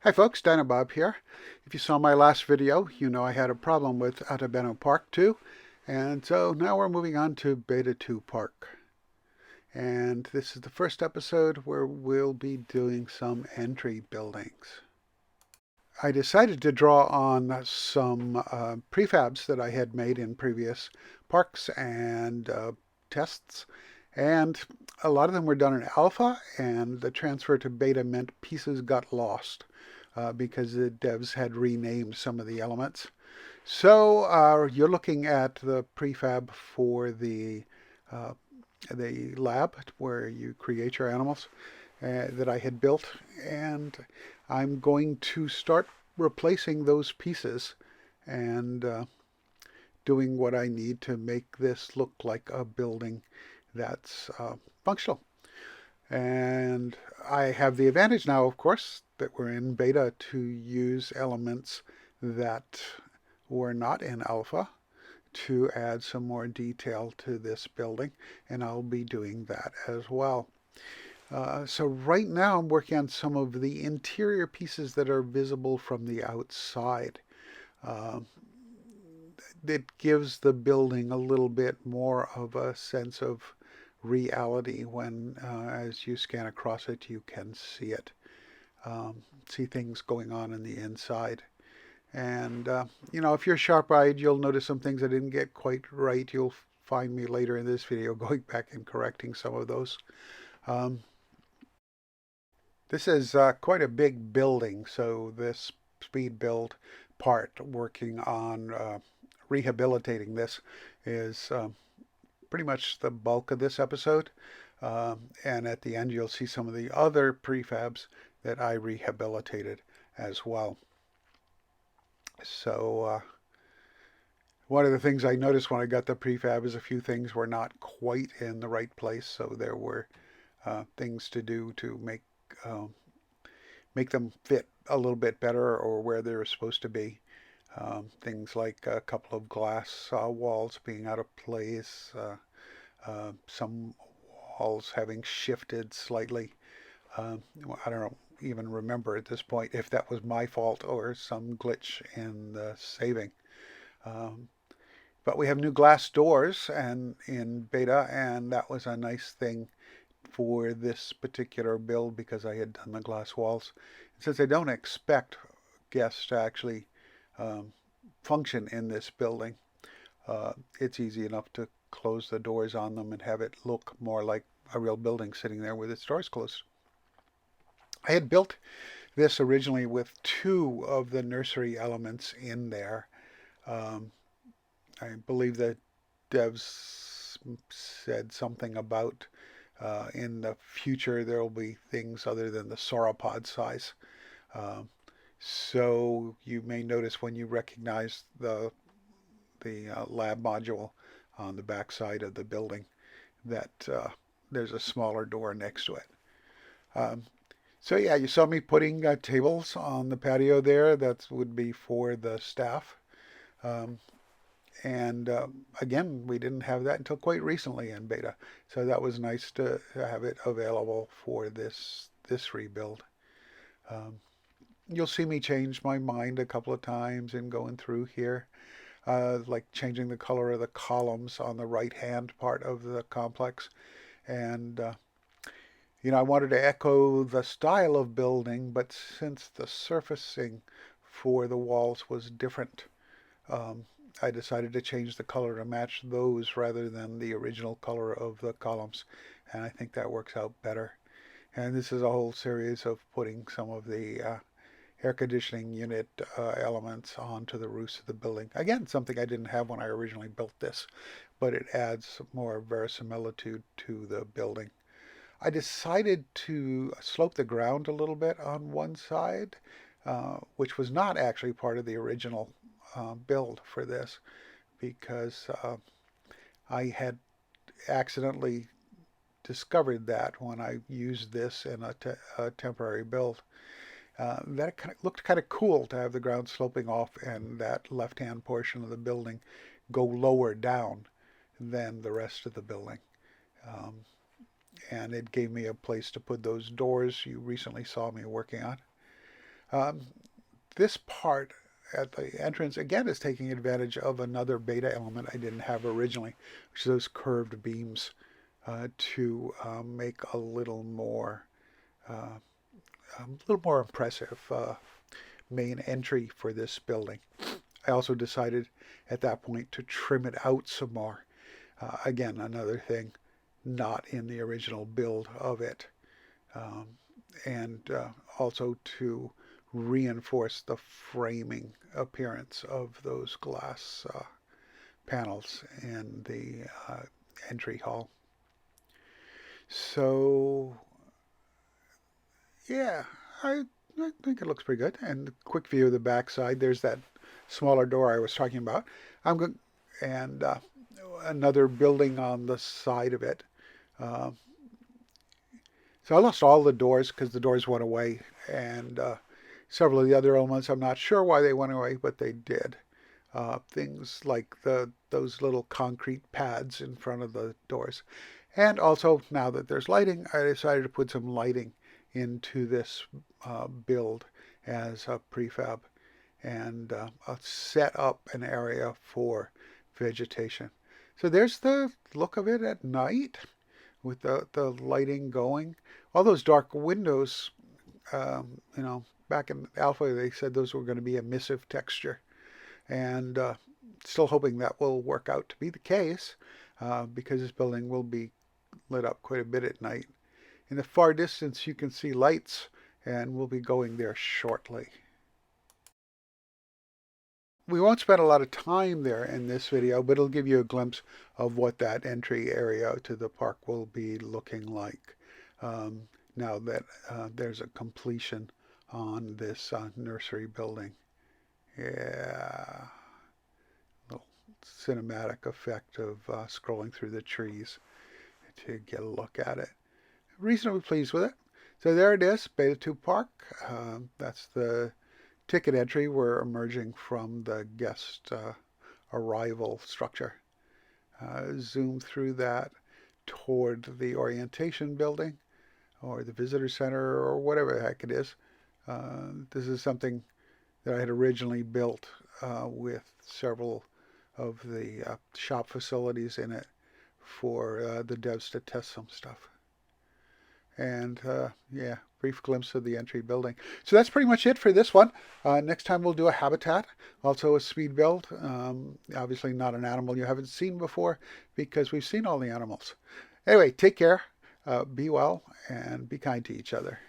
Hi folks, Dinah Bob here. If you saw my last video, you know I had a problem with Atebeno Park too. And so now we're moving on to Bettatu Park. And this is the first episode where we'll be doing some entry buildings. I decided to draw on some prefabs that I had made in previous parks and tests. And a lot of them were done in alpha, and the transfer to beta meant pieces got lost because the devs had renamed some of the elements. So you're looking at the prefab for uh, the lab where you create your animals that I had built, and I'm going to start replacing those pieces and doing what I need to make this look like a building that's functional. And I have the advantage now, of course, that we're in beta to use elements that were not in alpha to add some more detail to this building, and I'll be doing that as well. So right now I'm working on some of the interior pieces that are visible from the outside. Uh, it gives the building a little bit more of a sense of reality when, as you scan across it, you can see it, see things going on in the inside. And, if you're sharp-eyed, you'll notice some things I didn't get quite right. You'll find me later in this video going back and correcting some of those. Um, this is quite a big building, so this speed build part working on rehabilitating this is pretty much the bulk of this episode. And at the end, you'll see some of the other prefabs that I rehabilitated as well. So one of the things I noticed when I got the prefab is a few things were not quite in the right place. So there were things to do to make them fit a little bit better or where they were supposed to be. Things like a couple of glass walls being out of place, some walls having shifted slightly. I don't even remember at this point if that was my fault or some glitch in the saving. Um, but we have new glass doors and in beta, and that was a nice thing for this particular build because I had done the glass walls. Since I don't expect guests to actually um, function in this building, it's easy enough to close the doors on them and have it look more like a real building sitting there with its doors closed. I had built this originally with two of the nursery elements in there. Um, I believe the devs said something about in the future there will be things other than the sauropod size. Um, so you may notice when you recognize the lab module on the back side of the building that there's a smaller door next to it. Um, so yeah, you saw me putting tables on the patio there. That would be for the staff. Um, and again, we didn't have that until quite recently in beta. So that was nice to have it available for this rebuild. Um, you'll see me change my mind a couple of times in going through here, like changing the color of the columns on the right-hand part of the complex. And I wanted to echo the style of building, but since the surfacing for the walls was different, um, I decided to change the color to match those rather than the original color of the columns. And I think that works out better. And this is a whole series of putting some of the air conditioning unit elements onto the roofs of the building. Again, something I didn't have when I originally built this, but it adds more verisimilitude to the building. I decided to slope the ground a little bit on one side, which was not actually part of the original build for this because I had accidentally discovered that when I used this in a temporary build. That kind of looked kind of cool to have the ground sloping off and that left-hand portion of the building go lower down than the rest of the building. Um, and it gave me a place to put those doors you recently saw me working on. Um, this part at the entrance again is taking advantage of another beta element I didn't have originally, which is those curved beams to make uh, a little more impressive main entry for this building. I also decided at that point to trim it out some more. Again, another thing not in the original build of it. Um, and also to reinforce the framing appearance of those glass panels in the entry hall. So, yeah, I think it looks pretty good. And quick view of the backside. There's that smaller door I was talking about. I'm going and another building on the side of it. Uh, so I lost all the doors because the doors went away, and several of the other elements. I'm not sure why they went away, but they did. Things like those little concrete pads in front of the doors. And also, now that there's lighting, I decided to put some lighting into this build as a prefab and set up an area for vegetation. So there's the look of it at night with the lighting going. All those dark windows, back in alpha they said those were going to be emissive texture. And still hoping that will work out to be the case because this building will be lit up quite a bit at night. In the far distance, you can see lights, and we'll be going there shortly. We won't spend a lot of time there in this video, but it'll give you a glimpse of what that entry area to the park will be looking like now that there's a completion on this nursery building. Yeah, little cinematic effect of scrolling through the trees to get a look at it. Reasonably pleased with it. So there it is, Bettatu Park. That's the ticket entry. We're emerging from the guest arrival structure. Zoom through that toward the orientation building or the visitor center or whatever the heck it is. This is something that I had originally built with several of the shop facilities in it for the devs to test some stuff. And yeah, brief glimpse of the entry building. So that's pretty much it for this one. Next time we'll do a habitat, also a speed build. Obviously not an animal you haven't seen before because we've seen all the animals. Anyway, take care, be well, and be kind to each other.